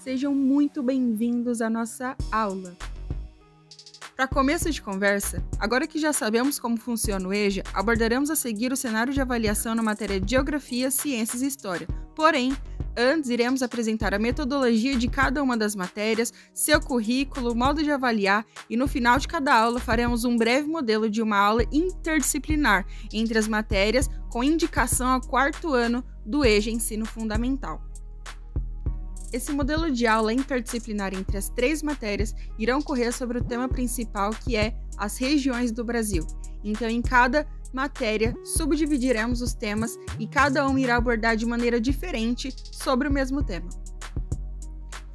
Sejam muito bem-vindos à nossa aula. Para começo de conversa, agora que já sabemos como funciona o EJA, abordaremos a seguir o cenário de avaliação na matéria de Geografia, Ciências e História. Porém, antes iremos apresentar a metodologia de cada uma das matérias, seu currículo, modo de avaliar e no final de cada aula faremos um breve modelo de uma aula interdisciplinar entre as matérias com indicação ao quarto ano do EJA Ensino Fundamental. Esse modelo de aula interdisciplinar entre as três matérias irão correr sobre o tema principal, que é as regiões do Brasil. Então, em cada matéria, subdividiremos os temas e cada um irá abordar de maneira diferente sobre o mesmo tema.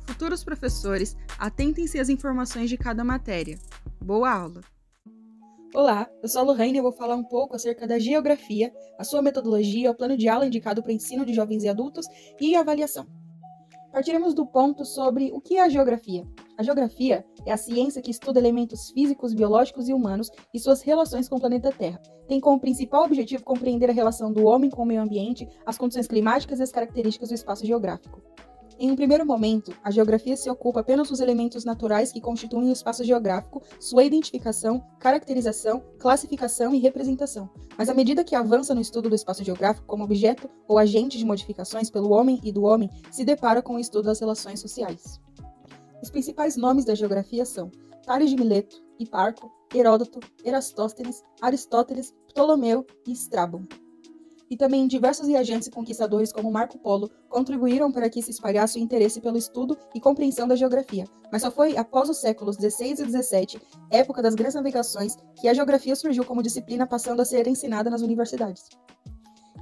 Futuros professores, atentem-se às informações de cada matéria. Boa aula! Olá, eu sou a Lohane e eu vou falar um pouco acerca da geografia, a sua metodologia, o plano de aula indicado para o ensino de jovens e adultos e a avaliação. Partiremos do ponto sobre o que é a geografia. A geografia é a ciência que estuda elementos físicos, biológicos e humanos e suas relações com o planeta Terra. Tem como principal objetivo compreender a relação do homem com o meio ambiente, as condições climáticas e as características do espaço geográfico. Em um primeiro momento, a geografia se ocupa apenas dos elementos naturais que constituem o espaço geográfico, sua identificação, caracterização, classificação e representação. Mas à medida que avança no estudo do espaço geográfico como objeto ou agente de modificações pelo homem e do homem, se depara com o estudo das relações sociais. Os principais nomes da geografia são Tales de Mileto, Hiparco, Heródoto, Erastóstenes, Aristóteles, Ptolomeu e Estrabon. E também diversos viajantes e conquistadores como Marco Polo contribuíram para que se espalhasse o interesse pelo estudo e compreensão da geografia, mas só foi após os séculos XVI e XVII, época das grandes navegações, que a geografia surgiu como disciplina, passando a ser ensinada nas universidades.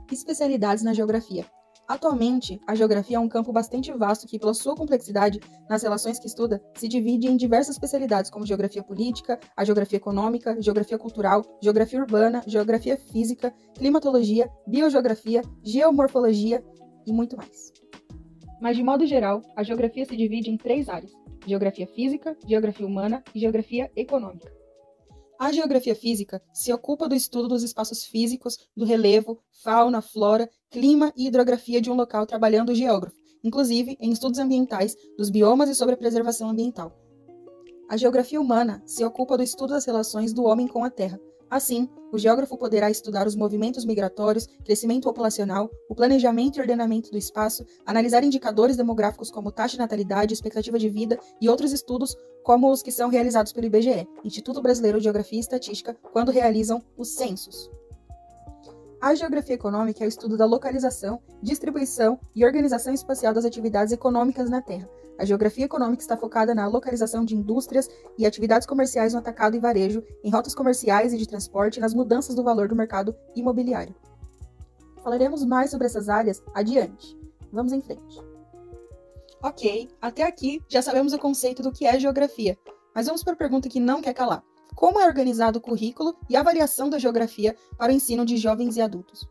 Especialidades na geografia. Atualmente, a geografia é um campo bastante vasto que, pela sua complexidade nas relações que estuda, se divide em diversas especialidades como geografia política, a geografia econômica, geografia cultural, geografia urbana, geografia física, climatologia, biogeografia, geomorfologia e muito mais. Mas, de modo geral, a geografia se divide em três áreas: geografia física, geografia humana e geografia econômica. A geografia física se ocupa do estudo dos espaços físicos, do relevo, fauna, flora, clima e hidrografia de um local, trabalhando o geógrafo, inclusive em estudos ambientais, dos biomas e sobre a preservação ambiental. A geografia humana se ocupa do estudo das relações do homem com a Terra. Assim, o geógrafo poderá estudar os movimentos migratórios, crescimento populacional, o planejamento e ordenamento do espaço, analisar indicadores demográficos como taxa de natalidade, expectativa de vida e outros estudos como os que são realizados pelo IBGE, Instituto Brasileiro de Geografia e Estatística, quando realizam os censos. A geografia econômica é o estudo da localização, distribuição e organização espacial das atividades econômicas na Terra. A geografia econômica está focada na localização de indústrias e atividades comerciais no atacado e varejo, em rotas comerciais e de transporte e nas mudanças do valor do mercado imobiliário. Falaremos mais sobre essas áreas adiante. Vamos em frente. Ok, até aqui já sabemos o conceito do que é geografia, mas vamos para a pergunta que não quer calar. Como é organizado o currículo e a avaliação da geografia para o ensino de jovens e adultos?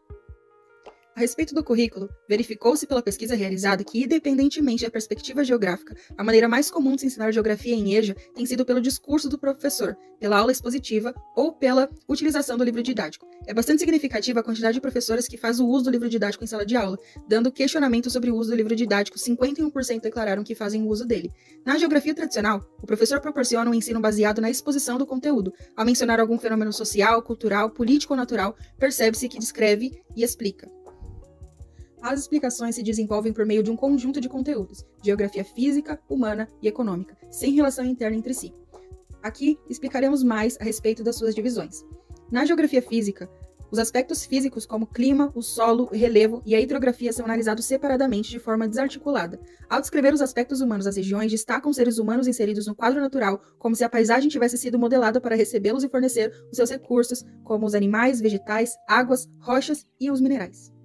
A respeito do currículo, verificou-se pela pesquisa realizada que, independentemente da perspectiva geográfica, a maneira mais comum de se ensinar geografia em EJA tem sido pelo discurso do professor, pela aula expositiva ou pela utilização do livro didático. É bastante significativa a quantidade de professoras que faz o uso do livro didático em sala de aula, dando questionamento sobre o uso do livro didático, 51% declararam que fazem o uso dele. Na geografia tradicional, o professor proporciona um ensino baseado na exposição do conteúdo. Ao mencionar algum fenômeno social, cultural, político ou natural, percebe-se que descreve e explica. As explicações se desenvolvem por meio de um conjunto de conteúdos, geografia física, humana e econômica, sem relação interna entre si. Aqui explicaremos mais a respeito das suas divisões. Na geografia física, os aspectos físicos como clima, o solo, o relevo e a hidrografia são analisados separadamente de forma desarticulada. Ao descrever os aspectos humanos das regiões, destacam seres humanos inseridos no quadro natural, como se a paisagem tivesse sido modelada para recebê-los e fornecer os seus recursos, como os animais, vegetais, águas, rochas e os minerais.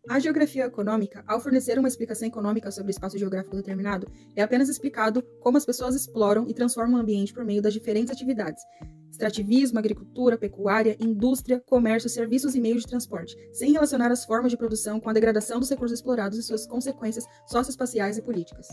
A geografia econômica, ao fornecer uma explicação econômica sobre o espaço geográfico determinado, é apenas explicado como as pessoas exploram e transformam o ambiente por meio das diferentes atividades: extrativismo, agricultura, pecuária, indústria, comércio, serviços e meios de transporte, sem relacionar as formas de produção com a degradação dos recursos explorados e suas consequências socioespaciais e políticas.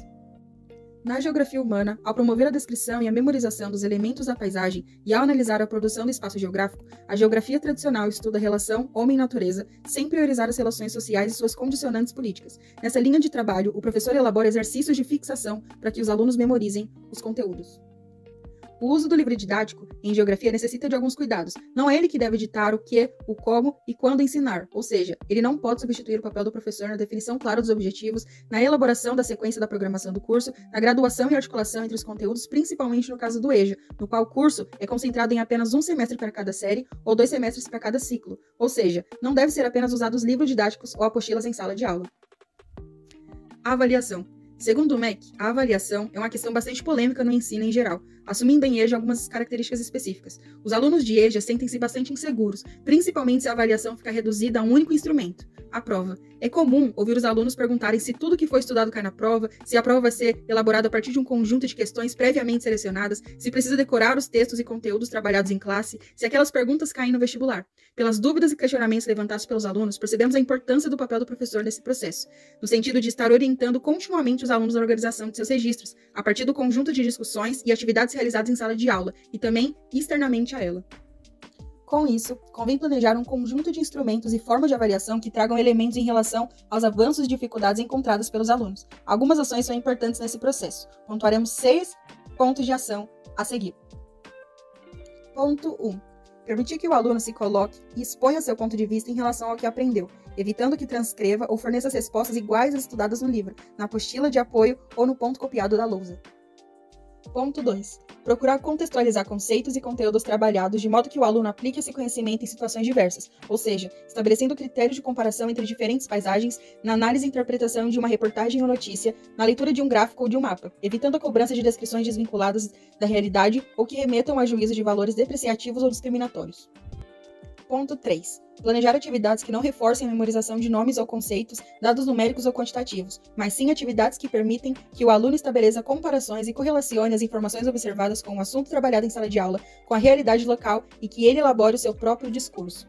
Na geografia humana, ao promover a descrição e a memorização dos elementos da paisagem e ao analisar a produção do espaço geográfico, a geografia tradicional estuda a relação homem-natureza, sem priorizar as relações sociais e suas condicionantes políticas. Nessa linha de trabalho, o professor elabora exercícios de fixação para que os alunos memorizem os conteúdos. O uso do livro didático em geografia necessita de alguns cuidados. Não é ele que deve ditar o que, o como e quando ensinar, ou seja, ele não pode substituir o papel do professor na definição clara dos objetivos, na elaboração da sequência da programação do curso, na graduação e articulação entre os conteúdos, principalmente no caso do EJA, no qual o curso é concentrado em apenas um semestre para cada série ou 2 semestres para cada ciclo, ou seja, não deve ser apenas usados livros didáticos ou apostilas em sala de aula. A avaliação. Segundo o MEC, a avaliação é uma questão bastante polêmica no ensino em geral, assumindo em EJA algumas características específicas. Os alunos de EJA sentem-se bastante inseguros, principalmente se a avaliação ficar reduzida a um único instrumento, a prova. É comum ouvir os alunos perguntarem se tudo que foi estudado cai na prova, se a prova vai ser elaborada a partir de um conjunto de questões previamente selecionadas, se precisa decorar os textos e conteúdos trabalhados em classe, se aquelas perguntas caem no vestibular. Pelas dúvidas e questionamentos levantados pelos alunos, percebemos a importância do papel do professor nesse processo, no sentido de estar orientando continuamente os alunos na organização de seus registros, a partir do conjunto de discussões e atividades realizadas em sala de aula, e também externamente a ela. Com isso, convém planejar um conjunto de instrumentos e formas de avaliação que tragam elementos em relação aos avanços e dificuldades encontradas pelos alunos. Algumas ações são importantes nesse processo. Pontuaremos 6 pontos de ação a seguir. Ponto 1. Permitir que o aluno se coloque e exponha seu ponto de vista em relação ao que aprendeu, evitando que transcreva ou forneça as respostas iguais às estudadas no livro, na apostila de apoio ou no ponto copiado da lousa. Ponto 2. Procurar contextualizar conceitos e conteúdos trabalhados de modo que o aluno aplique esse conhecimento em situações diversas, ou seja, estabelecendo critérios de comparação entre diferentes paisagens, na análise e interpretação de uma reportagem ou notícia, na leitura de um gráfico ou de um mapa, evitando a cobrança de descrições desvinculadas da realidade ou que remetam a juízo de valores depreciativos ou discriminatórios. Ponto 3. Planejar atividades que não reforcem a memorização de nomes ou conceitos, dados numéricos ou quantitativos, mas sim atividades que permitem que o aluno estabeleça comparações e correlacione as informações observadas com o assunto trabalhado em sala de aula, com a realidade local e que ele elabore o seu próprio discurso.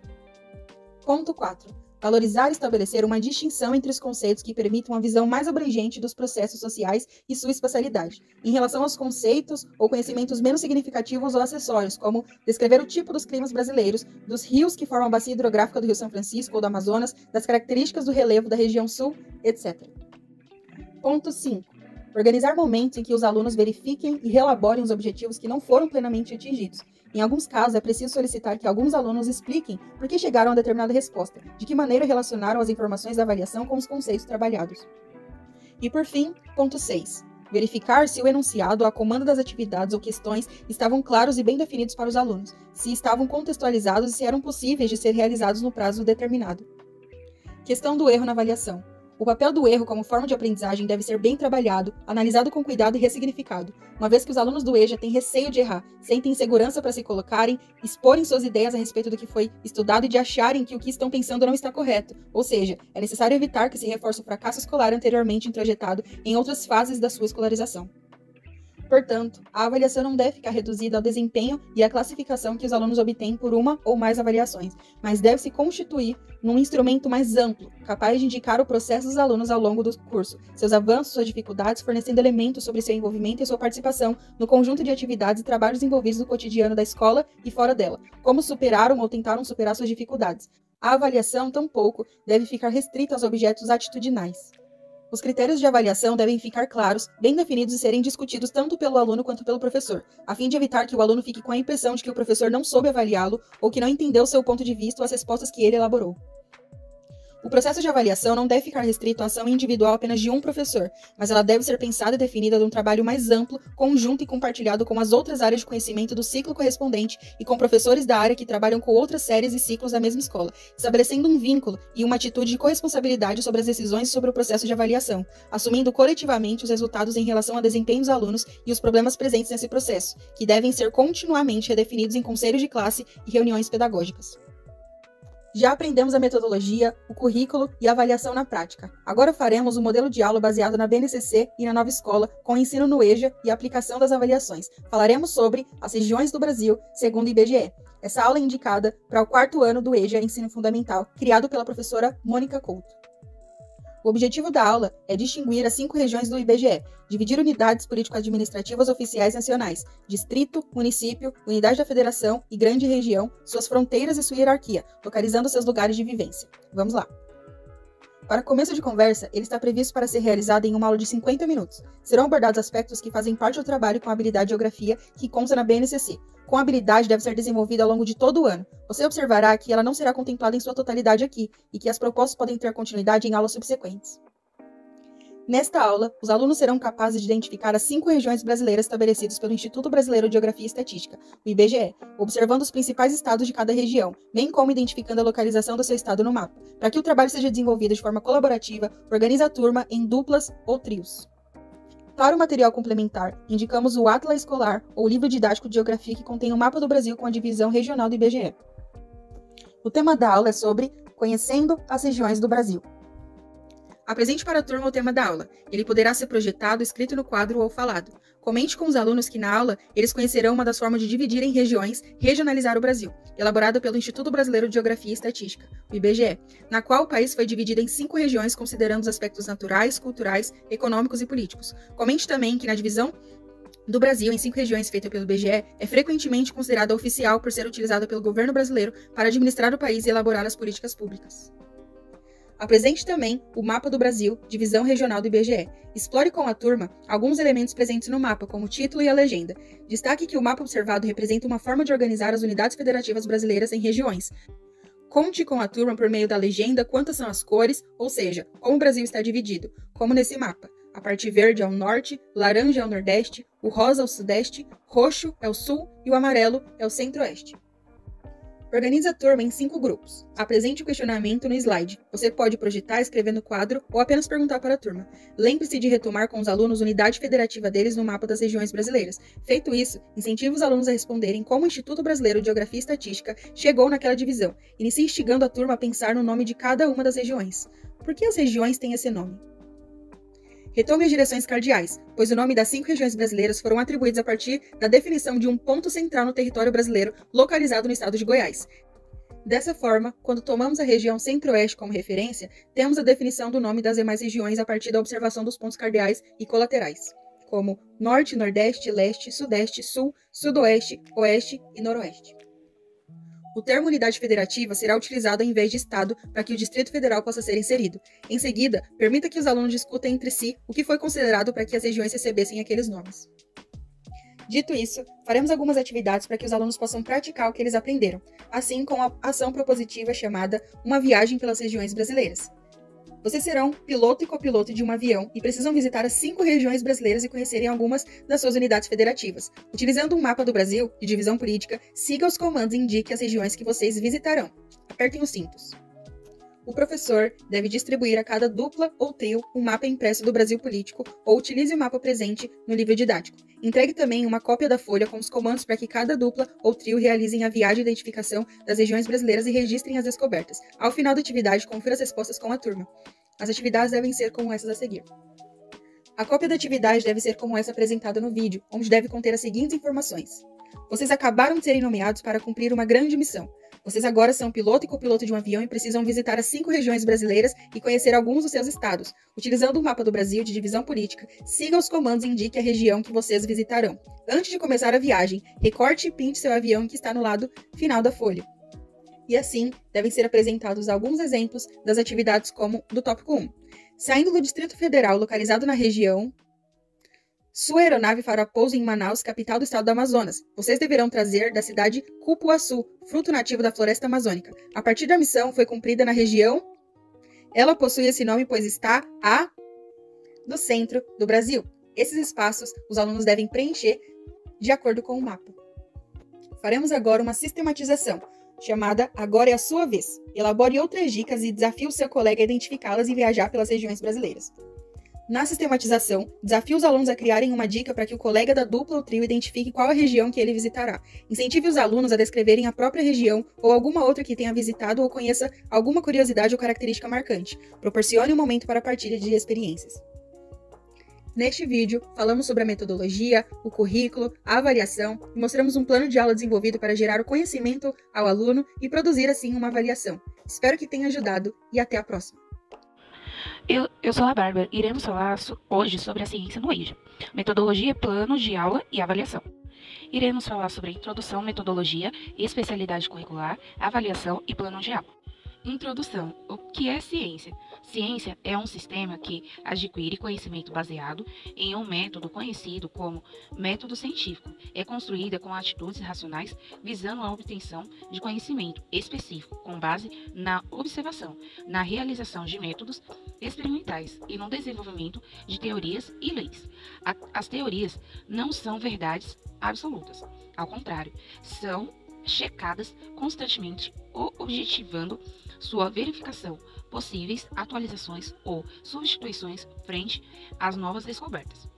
Ponto 4. Valorizar e estabelecer uma distinção entre os conceitos que permitam uma visão mais abrangente dos processos sociais e sua espacialidade, em relação aos conceitos ou conhecimentos menos significativos ou acessórios, como descrever o tipo dos climas brasileiros, dos rios que formam a bacia hidrográfica do Rio São Francisco ou do Amazonas, das características do relevo da região sul, etc. Ponto 5. Organizar momentos em que os alunos verifiquem e relaborem os objetivos que não foram plenamente atingidos. Em alguns casos, é preciso solicitar que alguns alunos expliquem por que chegaram a determinada resposta, de que maneira relacionaram as informações da avaliação com os conceitos trabalhados. E por fim, ponto 6. Verificar se o enunciado, a comando das atividades ou questões estavam claros e bem definidos para os alunos, se estavam contextualizados e se eram possíveis de ser realizados no prazo determinado. Questão do erro na avaliação. O papel do erro como forma de aprendizagem deve ser bem trabalhado, analisado com cuidado e ressignificado, uma vez que os alunos do EJA têm receio de errar, sentem insegurança para se colocarem, exporem suas ideias a respeito do que foi estudado e de acharem que o que estão pensando não está correto, ou seja, é necessário evitar que se reforce o fracasso escolar anteriormente introjetado em outras fases da sua escolarização. Portanto, a avaliação não deve ficar reduzida ao desempenho e à classificação que os alunos obtêm por uma ou mais avaliações, mas deve se constituir num instrumento mais amplo, capaz de indicar o processo dos alunos ao longo do curso, seus avanços, suas dificuldades, fornecendo elementos sobre seu envolvimento e sua participação no conjunto de atividades e trabalhos envolvidos no cotidiano da escola e fora dela, como superaram ou tentaram superar suas dificuldades. A avaliação, tampouco, deve ficar restrita aos objetos atitudinais. Os critérios de avaliação devem ficar claros, bem definidos e serem discutidos tanto pelo aluno quanto pelo professor, a fim de evitar que o aluno fique com a impressão de que o professor não soube avaliá-lo ou que não entendeu seu ponto de vista ou as respostas que ele elaborou. O processo de avaliação não deve ficar restrito à ação individual apenas de um professor, mas ela deve ser pensada e definida de um trabalho mais amplo, conjunto e compartilhado com as outras áreas de conhecimento do ciclo correspondente e com professores da área que trabalham com outras séries e ciclos da mesma escola, estabelecendo um vínculo e uma atitude de corresponsabilidade sobre as decisões sobre o processo de avaliação, assumindo coletivamente os resultados em relação ao desempenho dos alunos e os problemas presentes nesse processo, que devem ser continuamente redefinidos em conselhos de classe e reuniões pedagógicas. Já aprendemos a metodologia, o currículo e a avaliação na prática. Agora faremos um modelo de aula baseado na BNCC e na nova escola, com ensino no EJA e aplicação das avaliações. Falaremos sobre as regiões do Brasil, segundo o IBGE. Essa aula é indicada para o 4º ano do EJA Ensino Fundamental, criado pela professora Mônica Couto. O objetivo da aula é distinguir as 5 regiões do IBGE, dividir unidades político-administrativas oficiais nacionais, distrito, município, unidade da federação e grande região, suas fronteiras e sua hierarquia, localizando seus lugares de vivência. Vamos lá. Para começo de conversa, ele está previsto para ser realizado em uma aula de 50 minutos. Serão abordados aspectos que fazem parte do trabalho com a habilidade de geografia que consta na BNCC. Com a habilidade deve ser desenvolvida ao longo de todo o ano. Você observará que ela não será contemplada em sua totalidade aqui, e que as propostas podem ter continuidade em aulas subsequentes. Nesta aula, os alunos serão capazes de identificar as 5 regiões brasileiras estabelecidas pelo Instituto Brasileiro de Geografia e Estatística, o IBGE, observando os principais estados de cada região, bem como identificando a localização do seu estado no mapa. Para que o trabalho seja desenvolvido de forma colaborativa, organize a turma em duplas ou trios. Para o material complementar, indicamos o Atlas Escolar ou livro didático de geografia que contém o mapa do Brasil com a divisão regional do IBGE. O tema da aula é sobre Conhecendo as regiões do Brasil. Apresente para a turma o tema da aula. Ele poderá ser projetado, escrito no quadro ou falado. Comente com os alunos que na aula eles conhecerão uma das formas de dividir em regiões, regionalizar o Brasil, elaborada pelo Instituto Brasileiro de Geografia e Estatística, o IBGE, na qual o país foi dividido em 5 regiões considerando os aspectos naturais, culturais, econômicos e políticos. Comente também que na divisão do Brasil em 5 regiões feita pelo IBGE é frequentemente considerada oficial por ser utilizada pelo governo brasileiro para administrar o país e elaborar as políticas públicas. Apresente também o Mapa do Brasil, divisão regional do IBGE. Explore com a turma alguns elementos presentes no mapa, como o título e a legenda. Destaque que o mapa observado representa uma forma de organizar as unidades federativas brasileiras em regiões. Conte com a turma por meio da legenda quantas são as cores, ou seja, como o Brasil está dividido, como nesse mapa. A parte verde é o norte, laranja é o nordeste, o rosa é o sudeste, roxo é o sul e o amarelo é o centro-oeste. Organize a turma em 5 grupos. Apresente o questionamento no slide. Você pode projetar, escrever no quadro ou apenas perguntar para a turma. Lembre-se de retomar com os alunos a unidade federativa deles no mapa das regiões brasileiras. Feito isso, incentive os alunos a responderem como o Instituto Brasileiro de Geografia e Estatística chegou naquela divisão. Inicie instigando a turma a pensar no nome de cada uma das regiões. Por que as regiões têm esse nome? Retome as direções cardeais, pois o nome das 5 regiões brasileiras foram atribuídos a partir da definição de um ponto central no território brasileiro localizado no estado de Goiás. Dessa forma, quando tomamos a região centro-oeste como referência, temos a definição do nome das demais regiões a partir da observação dos pontos cardeais e colaterais, como norte, nordeste, leste, sudeste, sul, sudoeste, oeste e noroeste. O termo unidade federativa será utilizado em vez de estado para que o Distrito Federal possa ser inserido. Em seguida, permita que os alunos discutam entre si o que foi considerado para que as regiões recebessem aqueles nomes. Dito isso, faremos algumas atividades para que os alunos possam praticar o que eles aprenderam, assim como a ação propositiva chamada Uma Viagem pelas Regiões Brasileiras. Vocês serão piloto e copiloto de um avião e precisam visitar as 5 regiões brasileiras e conhecerem algumas das suas unidades federativas. Utilizando um mapa do Brasil, de divisão política, siga os comandos e indique as regiões que vocês visitarão. Apertem os cintos. O professor deve distribuir a cada dupla ou trio um mapa impresso do Brasil político ou utilize o mapa presente no livro didático. Entregue também uma cópia da folha com os comandos para que cada dupla ou trio realizem a viagem de identificação das regiões brasileiras e registrem as descobertas. Ao final da atividade, confira as respostas com a turma. As atividades devem ser como essas a seguir. A cópia da atividade deve ser como essa apresentada no vídeo, onde deve conter as seguintes informações. Vocês acabaram de serem nomeados para cumprir uma grande missão. Vocês agora são piloto e copiloto de um avião e precisam visitar as 5 regiões brasileiras e conhecer alguns dos seus estados. Utilizando o mapa do Brasil de divisão política, siga os comandos e indique a região que vocês visitarão. Antes de começar a viagem, recorte e pinte seu avião que está no lado final da folha. E assim, devem ser apresentados alguns exemplos das atividades como do tópico 1. Saindo do Distrito Federal, localizado na região, sua aeronave fará pouso em Manaus, capital do estado do Amazonas. Vocês deverão trazer da cidade cupuaçu, fruto nativo da floresta amazônica. A partir da missão foi cumprida na região. Ela possui esse nome pois está do centro do Brasil. Esses espaços os alunos devem preencher de acordo com o mapa. Faremos agora uma sistematização, chamada Agora é a Sua Vez. Elabore outras dicas e desafie o seu colega a identificá-las e viajar pelas regiões brasileiras. Na sistematização, desafie os alunos a criarem uma dica para que o colega da dupla ou trio identifique qual a região que ele visitará. Incentive os alunos a descreverem a própria região ou alguma outra que tenha visitado ou conheça alguma curiosidade ou característica marcante. Proporcione um momento para a partilha de experiências. Neste vídeo, falamos sobre a metodologia, o currículo, a avaliação e mostramos um plano de aula desenvolvido para gerar o conhecimento ao aluno e produzir assim uma avaliação. Espero que tenha ajudado e até a próxima! Eu sou a Bárbara. Iremos falar hoje sobre a ciência no EJA, metodologia, planos de aula e avaliação. Iremos falar sobre introdução, metodologia, especialidade curricular, avaliação e plano de aula. Introdução. O que é ciência? Ciência é um sistema que adquire conhecimento baseado em um método conhecido como método científico. É construída com atitudes racionais visando a obtenção de conhecimento específico com base na observação, na realização de métodos experimentais e no desenvolvimento de teorias e leis. As teorias não são verdades absolutas. Ao contrário, são checadas constantemente, objetivando sua verificação, possíveis atualizações ou substituições frente às novas descobertas.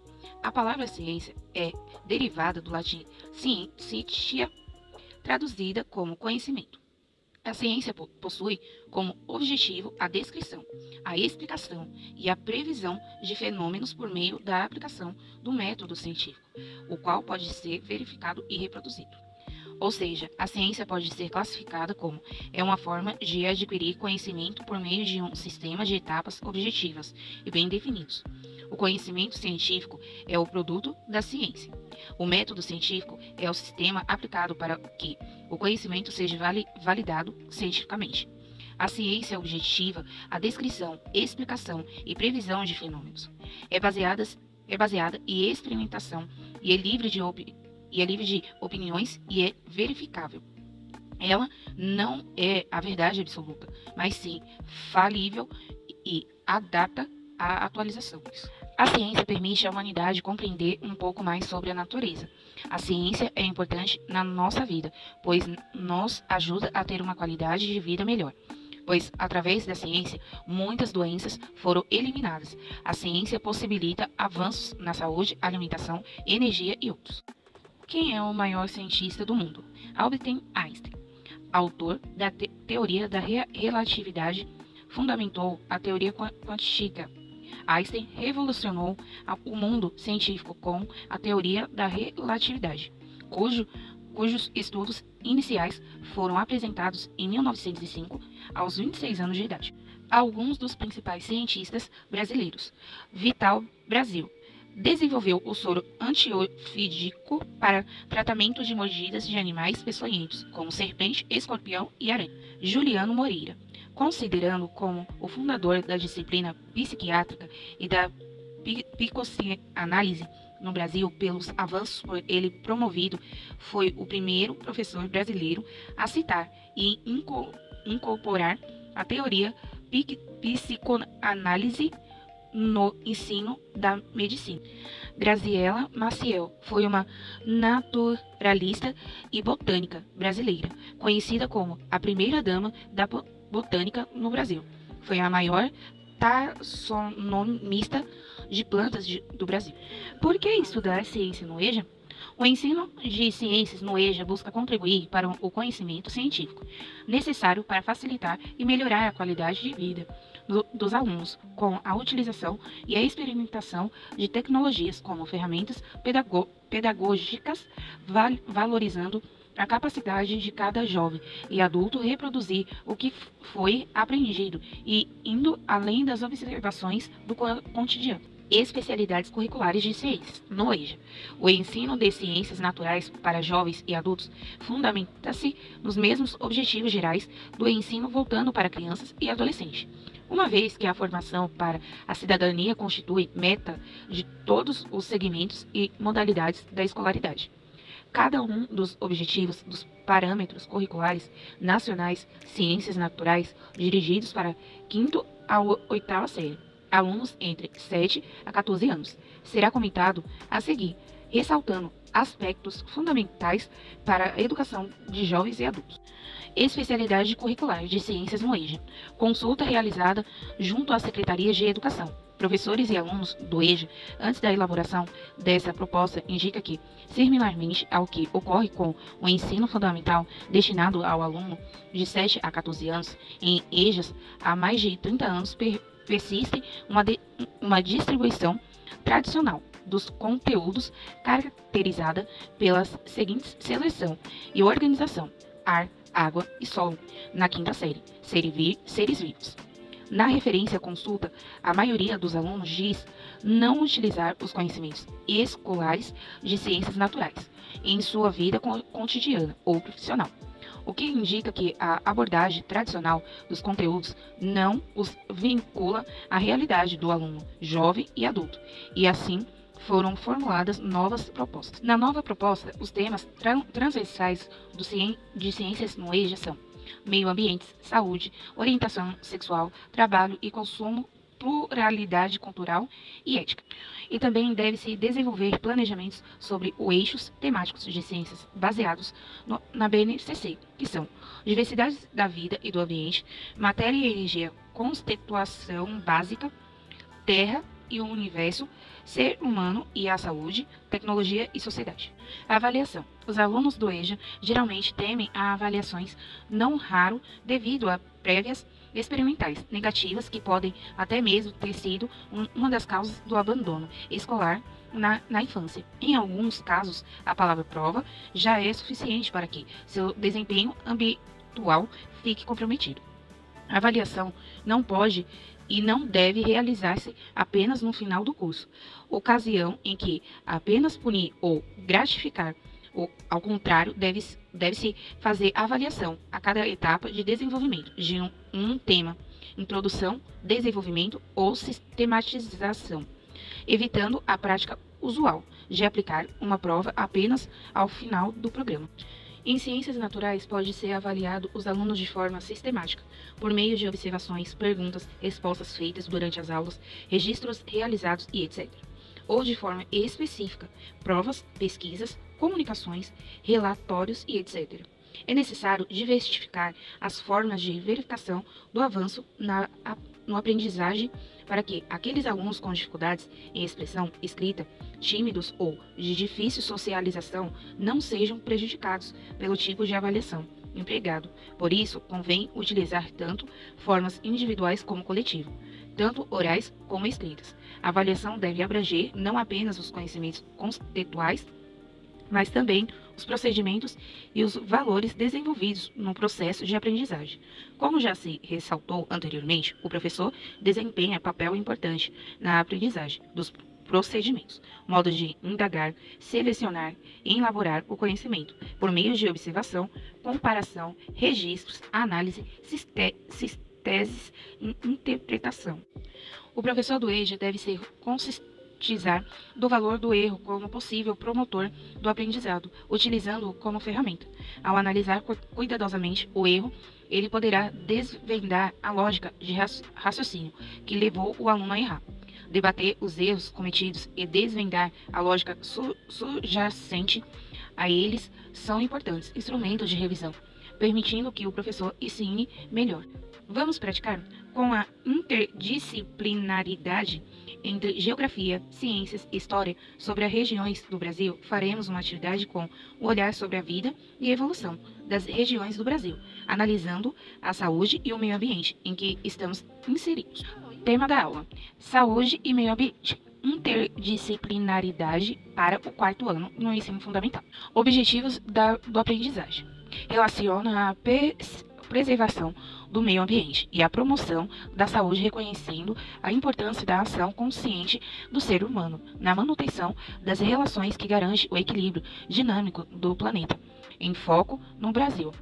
A palavra ciência é derivada do latim scientia, traduzida como conhecimento. A ciência possui como objetivo a descrição, a explicação e a previsão de fenômenos por meio da aplicação do método científico, o qual pode ser verificado e reproduzido. Ou seja, a ciência pode ser classificada como uma forma de adquirir conhecimento por meio de um sistema de etapas objetivas e bem definidos. O conhecimento científico é o produto da ciência. O método científico é o sistema aplicado para que o conhecimento seja validado cientificamente. A ciência objetiva a descrição, explicação e previsão de fenômenos. É baseada em experimentação e é livre de opiniões e é verificável. Ela não é a verdade absoluta, mas sim falível e adapta a atualizações. A ciência permite à humanidade compreender um pouco mais sobre a natureza. A ciência é importante na nossa vida, pois nos ajuda a ter uma qualidade de vida melhor. Pois, através da ciência, muitas doenças foram eliminadas. A ciência possibilita avanços na saúde, alimentação, energia e outros. Quem é o maior cientista do mundo? Albert Einstein, autor da teoria da relatividade, fundamentou a teoria quântica. Einstein revolucionou o mundo científico com a teoria da relatividade, cujos estudos iniciais foram apresentados em 1905, aos 26 anos de idade. Alguns dos principais cientistas brasileiros. Vital Brasil desenvolveu o soro antiofídico para tratamento de mordidas de animais peçonhentos, como serpente, escorpião e aranha. Juliano Moreira, considerando como o fundador da disciplina psiquiátrica e da psicoanálise no Brasil pelos avanços por ele promovido, foi o primeiro professor brasileiro a citar e incorporar a teoria psicoanálise no ensino da medicina. Graziela Maciel foi uma naturalista e botânica brasileira, conhecida como a primeira dama da botânica no Brasil. Foi a maior taxonomista de plantas do Brasil. Por que estudar ciência no EJA? O ensino de ciências no EJA busca contribuir para o conhecimento científico necessário para facilitar e melhorar a qualidade de vida dos alunos, com a utilização e a experimentação de tecnologias como ferramentas pedagógicas, valorizando a capacidade de cada jovem e adulto reproduzir o que foi aprendido e indo além das observações do cotidiano. Especialidades curriculares de ciências no EJA. O ensino de ciências naturais para jovens e adultos fundamenta-se nos mesmos objetivos gerais do ensino voltando para crianças e adolescentes, uma vez que a formação para a cidadania constitui meta de todos os segmentos e modalidades da escolaridade. Cada um dos objetivos dos parâmetros curriculares nacionais ciências naturais dirigidos para 5ª a 8ª série, alunos entre 7 a 14 anos, será comentado a seguir, ressaltando aspectos fundamentais para a educação de jovens e adultos. Especialidade curricular de ciências no EJA. Consulta realizada junto à Secretaria de Educação. Professores e alunos do EJA, antes da elaboração dessa proposta, indica que, similarmente ao que ocorre com o ensino fundamental destinado ao aluno de 7 a 14 anos, em EJAs há mais de 30 anos persiste uma distribuição tradicional dos conteúdos caracterizada pelas seguintes seleção e organização: ar, água e solo, na 5ª série, seres vivos. Na referência à consulta, a maioria dos alunos diz não utilizar os conhecimentos escolares de ciências naturais em sua vida cotidiana ou profissional, o que indica que a abordagem tradicional dos conteúdos não os vincula à realidade do aluno jovem e adulto, e assim foram formuladas novas propostas. Na nova proposta, os temas transversais de ciências no EJA são meio ambiente, saúde, orientação sexual, trabalho e consumo, pluralidade cultural e ética. E também deve-se desenvolver planejamentos sobre os eixos temáticos de ciências baseados na BNCC, que são diversidade da vida e do ambiente, matéria e energia, constituição básica, terra e o universo, ser humano e a saúde, tecnologia e sociedade. A avaliação. Os alunos do EJA geralmente temem a avaliações, não raro devido a prévias experimentais negativas que podem até mesmo ter sido uma das causas do abandono escolar na infância. Em alguns casos, a palavra prova já é suficiente para que seu desempenho habitual fique comprometido. A avaliação não pode e não deve realizar-se apenas no final do curso, ocasião em que apenas punir ou gratificar. Ao contrário, deve-se fazer avaliação a cada etapa de desenvolvimento de um tema, introdução, desenvolvimento ou sistematização, evitando a prática usual de aplicar uma prova apenas ao final do programa. Em ciências naturais, pode ser avaliado os alunos de forma sistemática, por meio de observações, perguntas, respostas feitas durante as aulas, registros realizados e etc. Ou de forma específica, provas, pesquisas, comunicações, relatórios e etc. É necessário diversificar as formas de verificação do avanço no aprendizagem para que aqueles alunos com dificuldades em expressão escrita, tímidos ou de difícil socialização não sejam prejudicados pelo tipo de avaliação empregado. Por isso, convém utilizar tanto formas individuais como coletivas, tanto orais como escritas. A avaliação deve abranger não apenas os conhecimentos conceituais, mas também os procedimentos e os valores desenvolvidos no processo de aprendizagem. Como já se ressaltou anteriormente, o professor desempenha papel importante na aprendizagem dos procedimentos, modo de indagar, selecionar e elaborar o conhecimento, por meio de observação, comparação, registros, análise, teses e interpretação. O professor do EJA deve ser consistente do valor do erro como possível promotor do aprendizado, utilizando-o como ferramenta. Ao analisar cuidadosamente o erro, ele poderá desvendar a lógica de raciocínio que levou o aluno a errar. Debater os erros cometidos e desvendar a lógica subjacente a eles são importantes instrumentos de revisão, permitindo que o professor ensine melhor. Vamos praticar? Com a interdisciplinaridade entre geografia, ciências e história sobre as regiões do Brasil, faremos uma atividade com o olhar sobre a vida e evolução das regiões do Brasil, analisando a saúde e o meio ambiente em que estamos inseridos. Tema da aula: Saúde e meio ambiente. Interdisciplinaridade para o quarto ano no ensino fundamental. Objetivos do aprendizagem. Relaciona a preservação do meio ambiente e a promoção da saúde, reconhecendo a importância da ação consciente do ser humano na manutenção das relações que garante o equilíbrio dinâmico do planeta. Em foco no Brasil.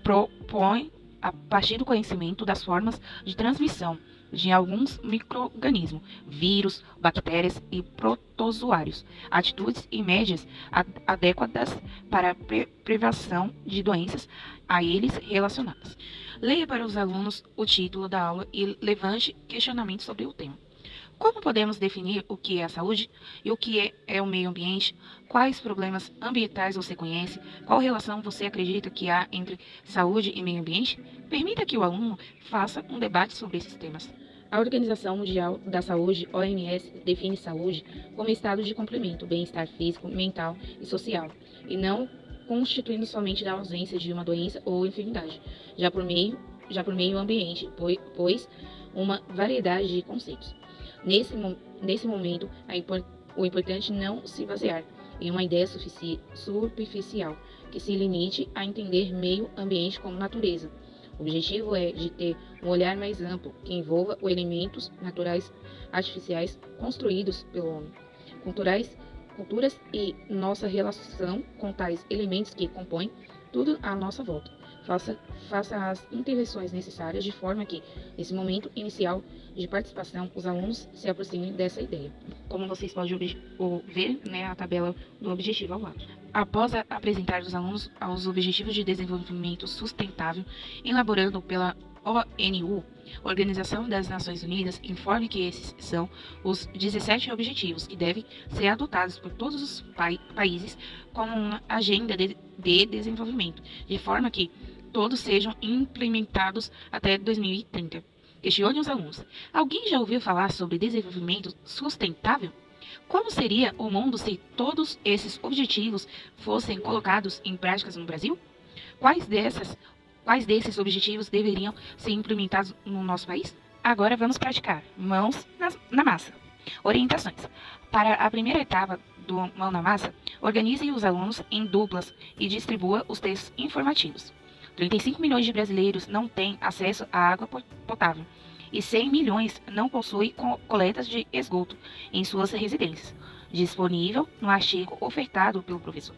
Propõe, a partir do conhecimento das formas de transmissão de alguns micro-organismos, vírus, bactérias e protozoários, atitudes e médias adequadas para a prevenção de doenças a eles relacionadas. Leia para os alunos o título da aula e levante questionamentos sobre o tema. Como podemos definir o que é a saúde e o que é o meio ambiente? Quais problemas ambientais você conhece? Qual relação você acredita que há entre saúde e meio ambiente? Permita que o aluno faça um debate sobre esses temas. A Organização Mundial da Saúde, OMS, define saúde como estado de complemento, bem-estar físico, mental e social, e não constituindo somente da ausência de uma doença ou enfermidade, já por meio ambiente, pois uma variedade de conceitos. Nesse momento, o importante não se basear em uma ideia superficial que se limite a entender meio ambiente como natureza, O objetivo é de ter um olhar mais amplo que envolva os elementos naturais artificiais construídos pelo homem, culturas e nossa relação com tais elementos que compõem tudo à nossa volta. Faça as intervenções necessárias de forma que, nesse momento inicial de participação, os alunos se aproximem dessa ideia. Como vocês podem ver, a tabela do objetivo ao lado. Após apresentar os alunos aos Objetivos de Desenvolvimento Sustentável, elaborando pela ONU, Organização das Nações Unidas, informe que esses são os 17 objetivos que devem ser adotados por todos os países como uma agenda de desenvolvimento, de forma que todos sejam implementados até 2030. Questione os alunos. Alguém já ouviu falar sobre desenvolvimento sustentável? Como seria o mundo se todos esses objetivos fossem colocados em práticas no Brasil? Quais desses objetivos deveriam ser implementados no nosso país? Agora vamos praticar. Mãos na massa. Orientações. Para a primeira etapa do Mão na Massa, organize os alunos em duplas e distribua os textos informativos. 35 milhões de brasileiros não têm acesso à água potável e 100 milhões não possuem coletas de esgoto em suas residências, disponível no artigo ofertado pelo professor.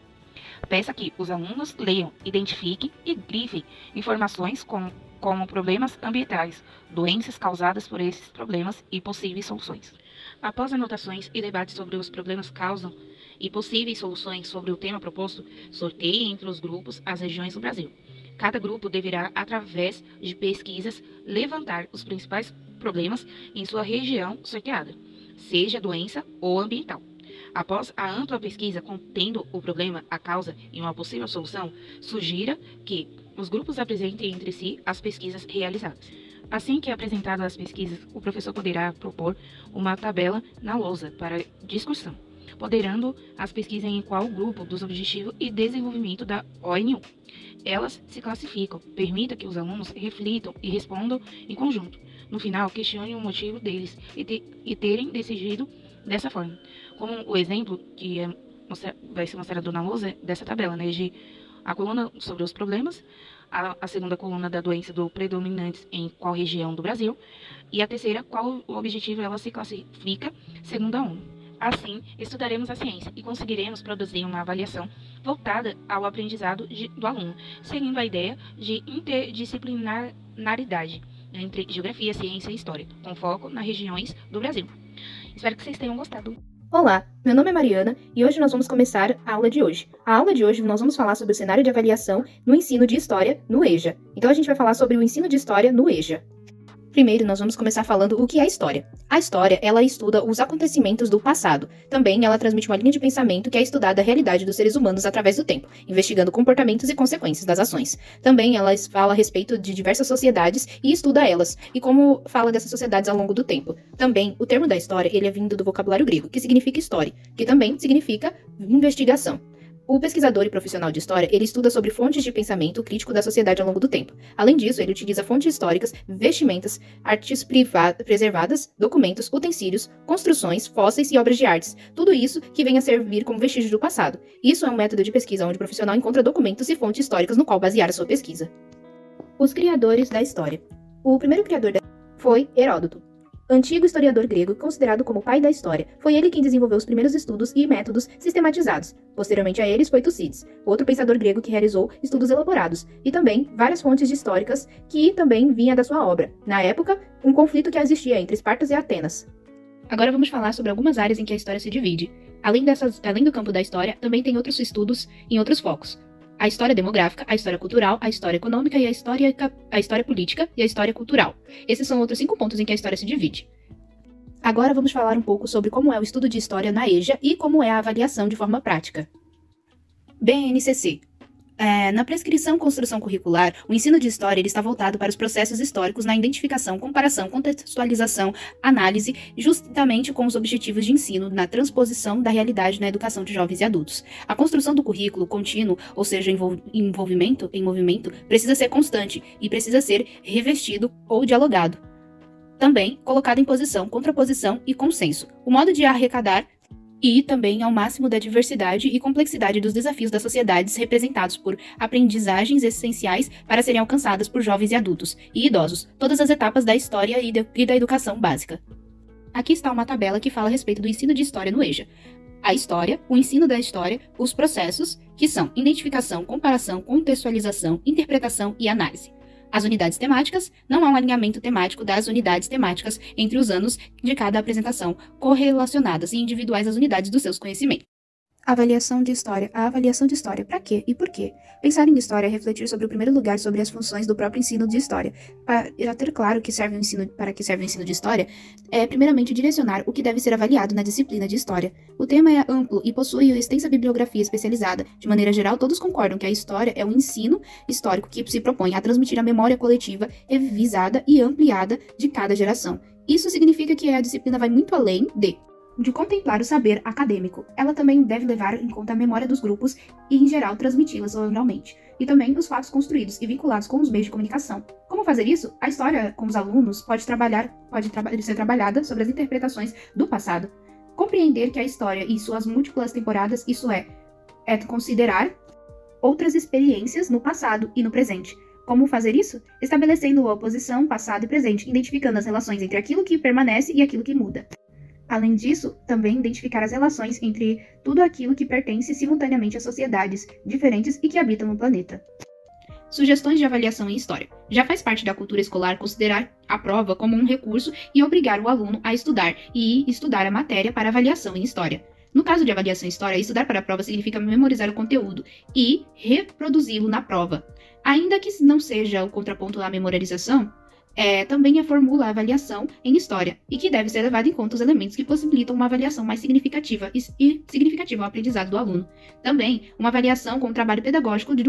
Peça que os alunos leiam, identifiquem e grifem informações como problemas ambientais, doenças causadas por esses problemas e possíveis soluções. Após anotações e debates sobre os problemas causam e possíveis soluções sobre o tema proposto, sorteie entre os grupos as regiões do Brasil. Cada grupo deverá, através de pesquisas, levantar os principais problemas em sua região sorteada, seja doença ou ambiental. Após a ampla pesquisa contendo o problema, a causa e uma possível solução, sugira que os grupos apresentem entre si as pesquisas realizadas. Assim que apresentadas as pesquisas, o professor poderá propor uma tabela na lousa para discussão, ponderando as pesquisas em qual grupo dos Objetivos e Desenvolvimento da ONU. Elas se classificam, permita que os alunos reflitam e respondam em conjunto. No final, questione o motivo deles e terem decidido dessa forma. Como o exemplo que vai ser mostrado na lousa dessa tabela, de a coluna sobre os problemas, a segunda coluna da doença do predominante em qual região do Brasil, e a terceira, qual o objetivo ela se classifica segundo a ONU. Assim, estudaremos a ciência e conseguiremos produzir uma avaliação voltada ao aprendizado do aluno, seguindo a ideia de interdisciplinaridade entre geografia, ciência e história, com foco nas regiões do Brasil. Espero que vocês tenham gostado. Olá, meu nome é Mariana e hoje nós vamos começar a aula de hoje. A aula de hoje nós vamos falar sobre o cenário de avaliação no ensino de História no EJA. Então a gente vai falar sobre o ensino de História no EJA. Primeiro, nós vamos começar falando o que é a história. A história, ela estuda os acontecimentos do passado. Também, ela transmite uma linha de pensamento que é estudar a realidade dos seres humanos através do tempo, investigando comportamentos e consequências das ações. Também, ela fala a respeito de diversas sociedades e estuda elas, e como fala dessas sociedades ao longo do tempo. Também, o termo da história, ele é vindo do vocabulário grego, que significa história, que também significa investigação. O pesquisador e profissional de história, ele estuda sobre fontes de pensamento crítico da sociedade ao longo do tempo. Além disso, ele utiliza fontes históricas, vestimentas, artes preservadas, documentos, utensílios, construções, fósseis e obras de artes. Tudo isso que vem a servir como vestígio do passado. Isso é um método de pesquisa onde o profissional encontra documentos e fontes históricas no qual basear a sua pesquisa. Os criadores da história. O primeiro criador foi Heródoto. Antigo historiador grego, considerado como o pai da história, foi ele quem desenvolveu os primeiros estudos e métodos sistematizados. Posteriormente a eles foi Tucídides, outro pensador grego que realizou estudos elaborados, e também várias fontes históricas que também vinha da sua obra. Na época, um conflito que existia entre Esparta e Atenas. Agora vamos falar sobre algumas áreas em que a história se divide. Além do campo da história, também tem outros estudos em outros focos. A história demográfica, a história cultural, a história econômica e a história política e a história cultural. Esses são outros 5 pontos em que a história se divide. Agora vamos falar um pouco sobre como é o estudo de história na EJA e como é a avaliação de forma prática. BNCC. Na prescrição construção curricular, o ensino de história ele está voltado para os processos históricos na identificação, comparação, contextualização, análise, justamente com os objetivos de ensino na transposição da realidade na educação de jovens e adultos. A construção do currículo contínuo, ou seja, envolvimento em movimento, precisa ser constante e precisa ser revestido ou dialogado. Também colocado em posição, contraposição e consenso. O modo de arrecadar e também ao máximo da diversidade e complexidade dos desafios das sociedades representados por aprendizagens essenciais para serem alcançadas por jovens e adultos e idosos, todas as etapas da história e da educação básica. Aqui está uma tabela que fala a respeito do ensino de história no EJA. A história, o ensino da história, os processos, que são identificação, comparação, contextualização, interpretação e análise. As unidades temáticas, não há um alinhamento temático das unidades temáticas entre os anos de cada apresentação, correlacionadas e individuais às unidades dos seus conhecimentos. Avaliação de história. A avaliação de história. Para quê e por quê? Pensar em história é refletir sobre o primeiro lugar sobre as funções do próprio ensino de história. Para ter claro para que serve o ensino de história, é primeiramente direcionar o que deve ser avaliado na disciplina de história. O tema é amplo e possui extensa bibliografia especializada. De maneira geral, todos concordam que a história é um ensino histórico que se propõe a transmitir a memória coletiva, revisada e ampliada de cada geração. Isso significa que a disciplina vai muito além de contemplar o saber acadêmico. Ela também deve levar em conta a memória dos grupos e, em geral, transmiti-las oralmente. E também os fatos construídos e vinculados com os meios de comunicação. Como fazer isso? A história com os alunos pode ser trabalhada sobre as interpretações do passado. Compreender que a história e suas múltiplas temporadas, isso é considerar outras experiências no passado e no presente. Como fazer isso? Estabelecendo a oposição passado e presente, identificando as relações entre aquilo que permanece e aquilo que muda. Além disso, também identificar as relações entre tudo aquilo que pertence simultaneamente a sociedades diferentes e que habitam no planeta. Sugestões de avaliação em história. Já faz parte da cultura escolar considerar a prova como um recurso e obrigar o aluno a estudar a matéria para avaliação em história. No caso de avaliação em história, estudar para a prova significa memorizar o conteúdo e reproduzi-lo na prova. Ainda que não seja o contraponto à memorização, também formula a avaliação em história, e que deve ser levado em conta os elementos que possibilitam uma avaliação mais significativa ao aprendizado do aluno. Também, uma avaliação com o trabalho pedagógico de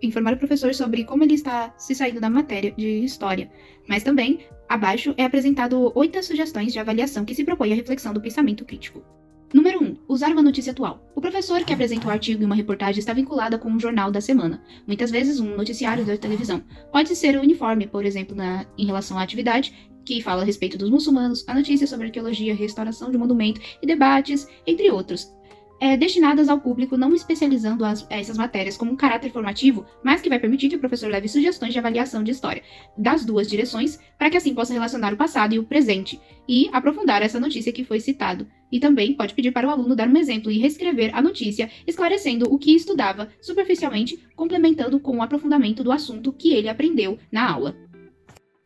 informar o professor sobre como ele está se saindo da matéria de história. Mas também, abaixo, é apresentado 8 sugestões de avaliação que se propõem a reflexão do pensamento crítico. Número 1. Usar uma notícia atual. O professor que apresenta um artigo e uma reportagem está vinculada com um jornal da semana, muitas vezes um noticiário da televisão. Pode ser uniforme, por exemplo, em relação à atividade, que fala a respeito dos muçulmanos, a notícia sobre arqueologia, restauração de monumento e debates, entre outros. Destinadas ao público, não especializando essas matérias como um caráter formativo, mas que vai permitir que o professor leve sugestões de avaliação de história das duas direções, para que assim possa relacionar o passado e o presente e aprofundar essa notícia que foi citado. E também pode pedir para o aluno dar um exemplo e reescrever a notícia, esclarecendo o que estudava superficialmente, complementando com o aprofundamento do assunto que ele aprendeu na aula.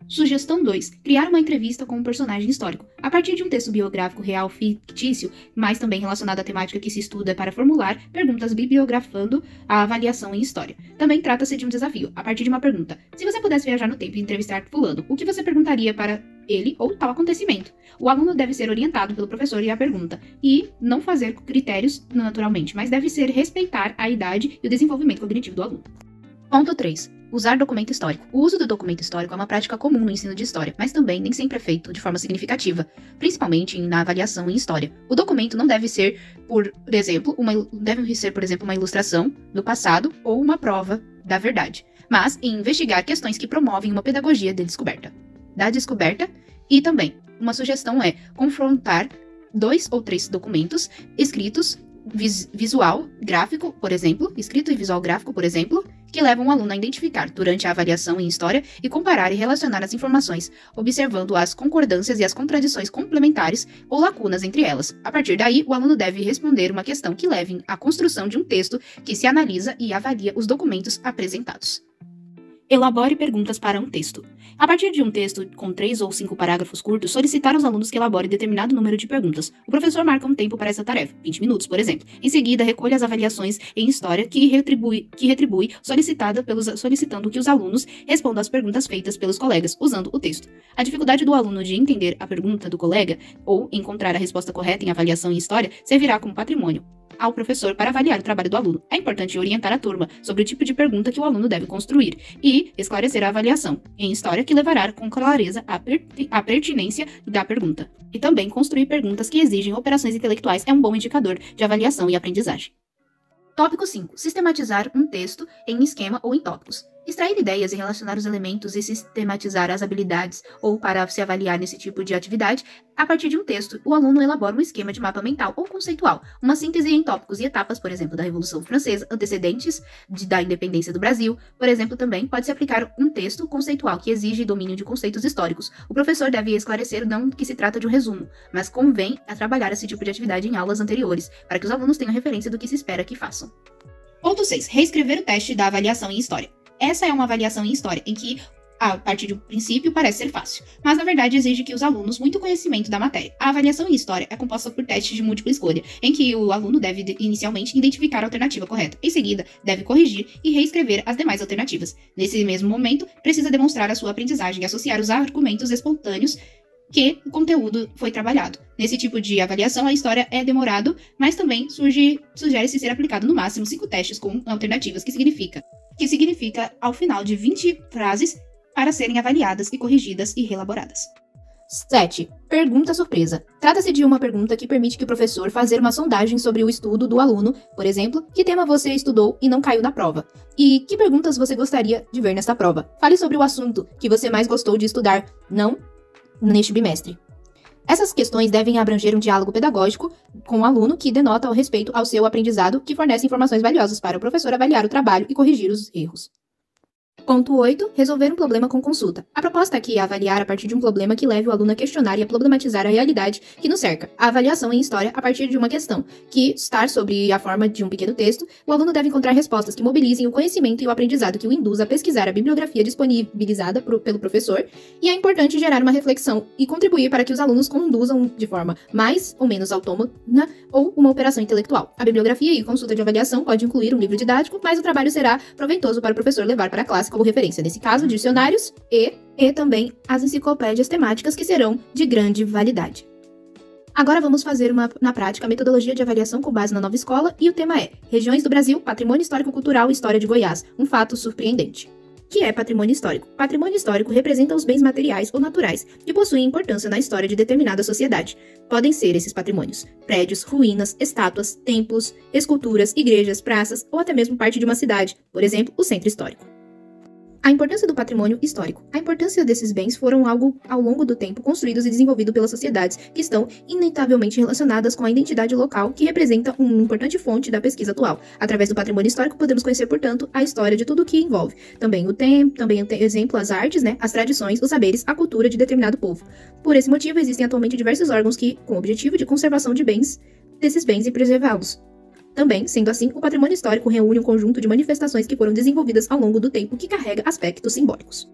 Sugestão 2. Criar uma entrevista com um personagem histórico. A partir de um texto biográfico real fictício, mas também relacionado à temática que se estuda, para formular perguntas bibliografando a avaliação em história. Também trata-se de um desafio, a partir de uma pergunta. Se você pudesse viajar no tempo e entrevistar fulano, o que você perguntaria para ele ou tal acontecimento? O aluno deve ser orientado pelo professor e a pergunta, e não fazer critérios naturalmente, mas deve ser respeitar a idade e o desenvolvimento cognitivo do aluno. Ponto 3. Usar documento histórico. O uso do documento histórico é uma prática comum no ensino de história, mas também nem sempre é feito de forma significativa, principalmente na avaliação em história. O documento não deve ser, por exemplo, uma ilustração do passado ou uma prova da verdade, mas investigar questões que promovem uma pedagogia da descoberta, e também uma sugestão é confrontar 2 ou 3 documentos escritos visual gráfico, por exemplo, que levam o aluno a identificar durante a avaliação em história e comparar e relacionar as informações, observando as concordâncias e as contradições complementares ou lacunas entre elas. A partir daí, o aluno deve responder uma questão que leve à construção de um texto que se analisa e avalia os documentos apresentados. Elabore perguntas para um texto. A partir de um texto com 3 ou 5 parágrafos curtos, solicitar aos alunos que elaborem determinado número de perguntas. O professor marca um tempo para essa tarefa, 20 minutos, por exemplo. Em seguida, recolhe as avaliações em história que retribui solicitando que os alunos respondam às perguntas feitas pelos colegas, usando o texto. A dificuldade do aluno de entender a pergunta do colega ou encontrar a resposta correta em avaliação em história servirá como patrimônio ao professor para avaliar o trabalho do aluno. É importante orientar a turma sobre o tipo de pergunta que o aluno deve construir e esclarecer a avaliação em história que levará com clareza à pertinência da pergunta. E também construir perguntas que exigem operações intelectuais é um bom indicador de avaliação e aprendizagem. Tópico 5. Sistematizar um texto em esquema ou em tópicos. Extrair ideias e relacionar os elementos e sistematizar as habilidades ou para se avaliar nesse tipo de atividade, a partir de um texto, o aluno elabora um esquema de mapa mental ou conceitual, uma síntese em tópicos e etapas, por exemplo, da Revolução Francesa, antecedentes da independência do Brasil. Por exemplo, também pode-se aplicar um texto conceitual que exige domínio de conceitos históricos. O professor deve esclarecer não que se trata de um resumo, mas convém a trabalhar esse tipo de atividade em aulas anteriores, para que os alunos tenham referência do que se espera que façam. Ponto 6. Reescrever o teste da avaliação em História. Essa é uma avaliação em História, em que, a partir de um princípio, parece ser fácil, mas na verdade exige que os alunos muito conhecimento da matéria. A avaliação em História é composta por testes de múltipla escolha, em que o aluno deve inicialmente identificar a alternativa correta, em seguida deve corrigir e reescrever as demais alternativas. Nesse mesmo momento, precisa demonstrar a sua aprendizagem e associar os argumentos espontâneos que o conteúdo foi trabalhado. Nesse tipo de avaliação, a história é demorado, mas também sugere-se ser aplicado no máximo 5 testes com alternativas, que significa ao final de 20 frases para serem avaliadas e corrigidas e reelaboradas. 7. Pergunta surpresa. Trata-se de uma pergunta que permite que o professor fazer uma sondagem sobre o estudo do aluno, por exemplo, que tema você estudou e não caiu na prova? E que perguntas você gostaria de ver nesta prova? Fale sobre o assunto que você mais gostou de estudar, neste bimestre. Essas questões devem abranger um diálogo pedagógico com o aluno que denota o respeito ao seu aprendizado, que fornece informações valiosas para o professor avaliar o trabalho e corrigir os erros. Ponto 8. Resolver um problema com consulta. A proposta aqui é avaliar a partir de um problema que leve o aluno a questionar e a problematizar a realidade que nos cerca. A avaliação em História, a partir de uma questão que está sobre a forma de um pequeno texto, o aluno deve encontrar respostas que mobilizem o conhecimento e o aprendizado que o induz a pesquisar a bibliografia disponibilizada pelo professor, e é importante gerar uma reflexão e contribuir para que os alunos conduzam de forma mais ou menos autônoma ou uma operação intelectual. A bibliografia e consulta de avaliação pode incluir um livro didático, mas o trabalho será proveitoso para o professor levar para a classe como referência, nesse caso, dicionários e também as enciclopédias temáticas, que serão de grande validade. Agora vamos fazer na prática a metodologia de avaliação com base na nova escola, e o tema é Regiões do Brasil, Patrimônio Histórico-Cultural e História de Goiás, um fato surpreendente. O que é patrimônio histórico? Patrimônio histórico representa os bens materiais ou naturais que possuem importância na história de determinada sociedade. Podem ser esses patrimônios prédios, ruínas, estátuas, templos, esculturas, igrejas, praças ou até mesmo parte de uma cidade, por exemplo, o centro histórico. A importância do patrimônio histórico. A importância desses bens foram algo, ao longo do tempo, construídos e desenvolvidos pelas sociedades, que estão inevitavelmente relacionadas com a identidade local, que representa uma importante fonte da pesquisa atual. Através do patrimônio histórico, podemos conhecer, portanto, a história de tudo o que envolve. Também o tempo, exemplo, as artes, as tradições, os saberes, a cultura de determinado povo. Por esse motivo, existem atualmente diversos órgãos com o objetivo de conservação desses bens e preservá-los. Também, sendo assim, o patrimônio histórico reúne um conjunto de manifestações que foram desenvolvidas ao longo do tempo, que carrega aspectos simbólicos.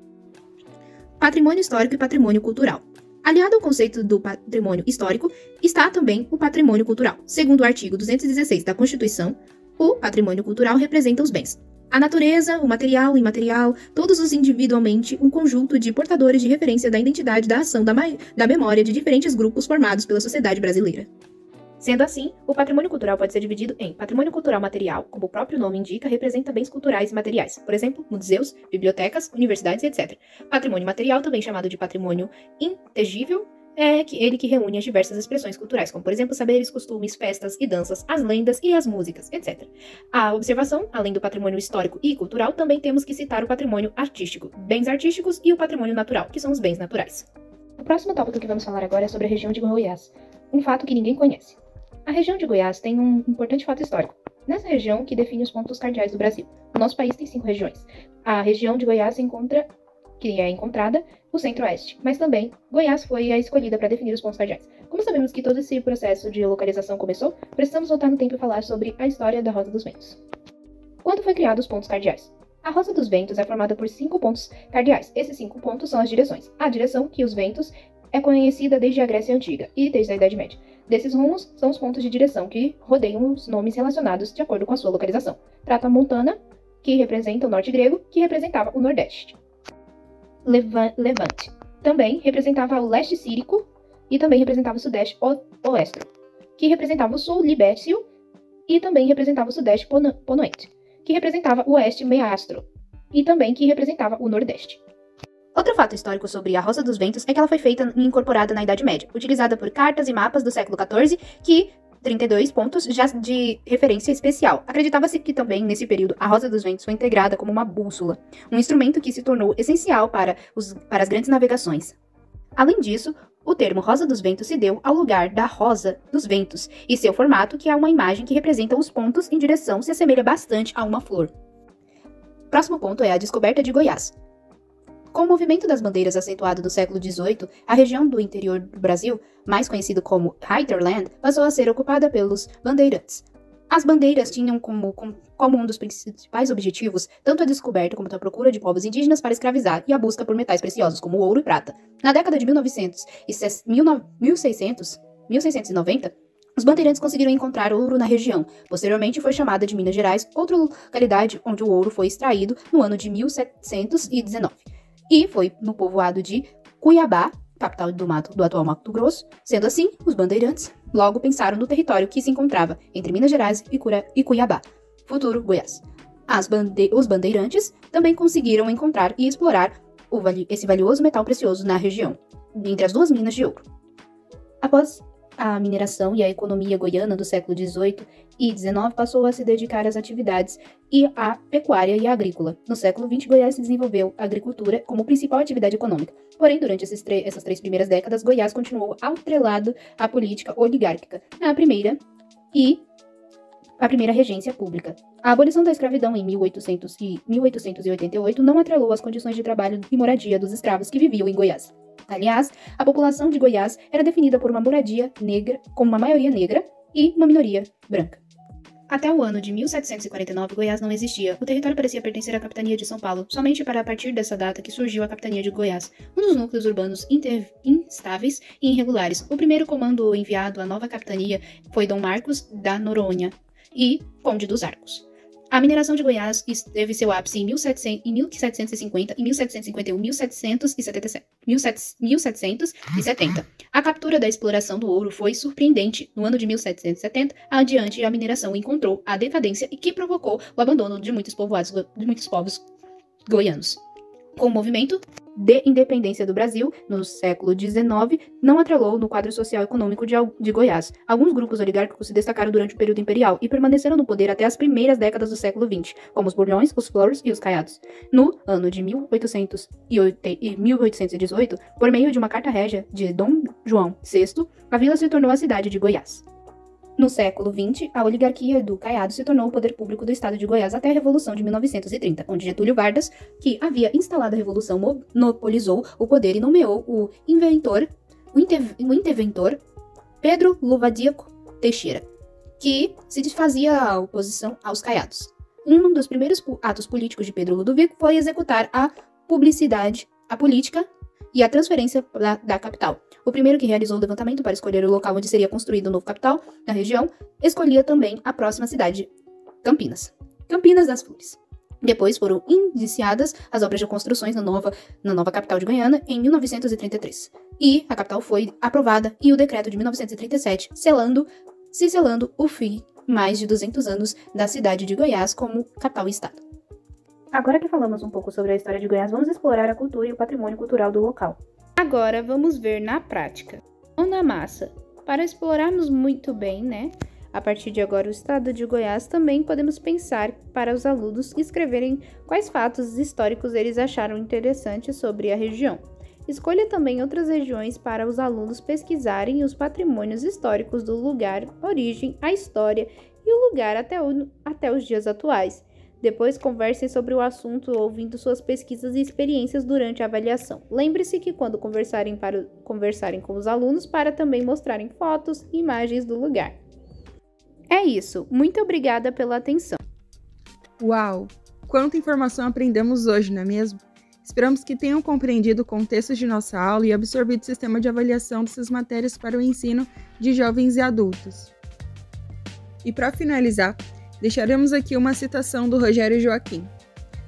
Patrimônio histórico e patrimônio cultural. Aliado ao conceito do patrimônio histórico, está também o patrimônio cultural. Segundo o artigo 216 da Constituição, o patrimônio cultural representa os bens: a natureza, o material, o imaterial, todos os individualmente, um conjunto de portadores de referência da identidade, da ação, da memória de diferentes grupos formados pela sociedade brasileira. Sendo assim, o patrimônio cultural pode ser dividido em patrimônio cultural material, como o próprio nome indica, representa bens culturais e materiais, por exemplo, museus, bibliotecas, universidades, etc. Patrimônio material, também chamado de patrimônio intangível, é ele que reúne as diversas expressões culturais, como por exemplo, saberes, costumes, festas e danças, as lendas e as músicas, etc. A observação, além do patrimônio histórico e cultural, também temos que citar o patrimônio artístico, bens artísticos e o patrimônio natural, que são os bens naturais. O próximo tópico que vamos falar agora é sobre a região de Goiás, um fato que ninguém conhece. A região de Goiás tem um importante fato histórico. Nessa região que define os pontos cardeais do Brasil. O nosso país tem 5 regiões. A região de Goiás que é encontrada o centro-oeste, mas também Goiás foi a escolhida para definir os pontos cardeais. Como sabemos que todo esse processo de localização começou, precisamos voltar no tempo e falar sobre a história da Rosa dos Ventos. Quando foi criado os pontos cardeais? A Rosa dos Ventos é formada por 5 pontos cardeais. Esses 5 pontos são as direções. A direção que os ventos é conhecida desde a Grécia Antiga e desde a Idade Média. Desses rumos são os pontos de direção que rodeiam os nomes relacionados de acordo com a sua localização. Trata a Montana, que representa o norte grego, que representava o nordeste. Levante também representava o leste sírico e também representava o sudeste oestro, que representava o sul libécio e também representava o sudeste ponoente, que representava o oeste meastro e também que representava o nordeste. Outro fato histórico sobre a Rosa dos Ventos é que ela foi feita e incorporada na Idade Média, utilizada por cartas e mapas do século XIV, que 32 pontos já de referência especial. Acreditava-se que também, nesse período, a Rosa dos Ventos foi integrada como uma bússola, um instrumento que se tornou essencial para as grandes navegações. Além disso, o termo Rosa dos Ventos se deu ao lugar da Rosa dos Ventos, e seu formato, que é uma imagem que representa os pontos em direção, se assemelha bastante a uma flor. Próximo ponto é a descoberta de Goiás. Com o movimento das bandeiras acentuado do século XVIII, a região do interior do Brasil, mais conhecido como Hinterland, passou a ser ocupada pelos bandeirantes. As bandeiras tinham como um dos principais objetivos tanto a descoberta como a procura de povos indígenas para escravizar e a busca por metais preciosos como ouro e prata. Na década de 1690, os bandeirantes conseguiram encontrar ouro na região. Posteriormente foi chamada de Minas Gerais, outra localidade onde o ouro foi extraído no ano de 1719. E foi no povoado de Cuiabá, capital do atual Mato Grosso. Sendo assim, os bandeirantes logo pensaram no território que se encontrava entre Minas Gerais e Cuiabá, futuro Goiás. Os bandeirantes também conseguiram encontrar e explorar esse valioso metal precioso na região, entre as duas minas de ouro. Após a mineração e a economia goiana do século XVIII e XIX passou a se dedicar às atividades e à pecuária e à agrícola. No século XX, Goiás se desenvolveu a agricultura como principal atividade econômica. Porém, durante essas três primeiras décadas, Goiás continuou atrelado à política oligárquica, a primeira regência pública. A abolição da escravidão em 1888 não atrelou as condições de trabalho e moradia dos escravos que viviam em Goiás. Aliás, a população de Goiás era definida por uma moradia negra, como uma maioria negra e uma minoria branca. Até o ano de 1749, Goiás não existia. O território parecia pertencer à capitania de São Paulo, somente para a partir dessa data que surgiu a capitania de Goiás, um dos núcleos urbanos instáveis e irregulares. O primeiro comando enviado à nova capitania foi Dom Marcos da Noronha e Conde dos Arcos. A mineração de Goiás teve seu ápice em 1750, em 1751 e 1770. A captura da exploração do ouro foi surpreendente. No ano de 1770, adiante, a mineração encontrou a decadência e que provocou o abandono de muitos povos goianos. Com o movimento de independência do Brasil, no século XIX, não atrelou no quadro social e econômico de Goiás. Alguns grupos oligárquicos se destacaram durante o período imperial e permaneceram no poder até as primeiras décadas do século XX, como os Borlões, os Flores e os Caiados. No ano de 1818, por meio de uma carta régia de Dom João VI, a vila se tornou a cidade de Goiás. No século XX, a oligarquia do Caiado se tornou o poder público do estado de Goiás até a Revolução de 1930, onde Getúlio Vargas, que havia instalado a Revolução, monopolizou o poder e nomeou o interventor Pedro Luvadíaco Teixeira, que se desfazia a oposição aos Caiados. Um dos primeiros atos políticos de Pedro Ludovico foi executar a política e a transferência da capital. O primeiro que realizou o levantamento para escolher o local onde seria construído o novo capital na região, escolhia também a próxima cidade, Campinas das Flores. Depois foram iniciadas as obras de construções na nova capital de Goiânia em 1933. E a capital foi aprovada e o decreto de 1937 selando o fim mais de 200 anos da cidade de Goiás como capital e estado. Agora que falamos um pouco sobre a história de Goiás, vamos explorar a cultura e o patrimônio cultural do local. Agora vamos ver na prática, ou na massa. Para explorarmos muito bem, a partir de agora o estado de Goiás, também podemos pensar para os alunos escreverem quais fatos históricos eles acharam interessantes sobre a região. Escolha também outras regiões para os alunos pesquisarem os patrimônios históricos do lugar, origem, a história e o lugar até os dias atuais. Depois, conversem sobre o assunto ouvindo suas pesquisas e experiências durante a avaliação. Lembre-se que quando conversarem com os alunos, para também mostrarem fotos e imagens do lugar. É isso. Muito obrigada pela atenção. Uau! Quanta informação aprendemos hoje, não é mesmo? Esperamos que tenham compreendido o contexto de nossa aula e absorvido o sistema de avaliação dessas matérias para o ensino de jovens e adultos. E para finalizar, deixaremos aqui uma citação do Rogério Joaquim.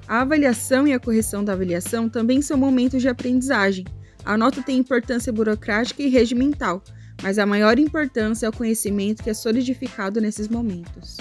A avaliação e a correção da avaliação também são momentos de aprendizagem. A nota tem importância burocrática e regimental, mas a maior importância é o conhecimento que é solidificado nesses momentos.